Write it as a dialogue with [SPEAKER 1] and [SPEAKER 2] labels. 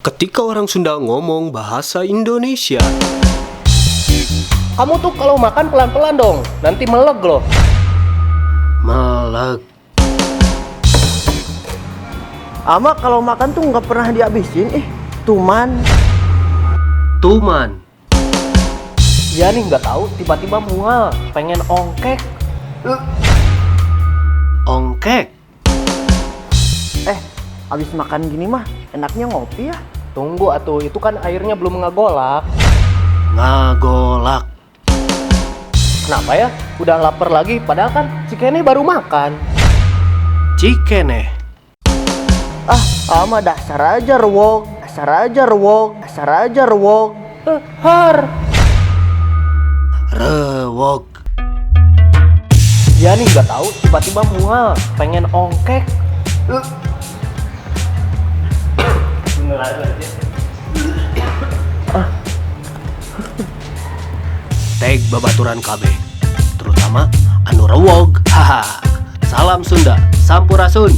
[SPEAKER 1] Ketika orang Sunda ngomong bahasa Indonesia.
[SPEAKER 2] Kamu tuh kalau makan pelan-pelan dong, nanti meleg loh.
[SPEAKER 1] Meleg.
[SPEAKER 3] Ama kalau makan tuh nggak pernah dihabisin, tuman.
[SPEAKER 1] Tuman.
[SPEAKER 2] Iya nih nggak tahu, tiba-tiba mual, pengen ongkek.
[SPEAKER 1] Ongkek.
[SPEAKER 3] Abis makan gini mah enaknya ngopi ya.
[SPEAKER 2] Tunggu atuh, itu kan airnya belum ngegolak.
[SPEAKER 1] Ngagolak.
[SPEAKER 2] Kenapa ya? Udah lapar lagi, padahal kan si Kenny baru makan.
[SPEAKER 1] Cikeneh.
[SPEAKER 3] Ama dasar aja rewog, dasar aja rewog, dasar aja rewog.
[SPEAKER 2] Har.
[SPEAKER 1] Rewog.
[SPEAKER 2] Iya nih nggak tahu, tiba-tiba mual, pengen ongkek.
[SPEAKER 1] Teg babaturan KB, terutama anu rewog. Haha. Salam Sunda, sampurasun.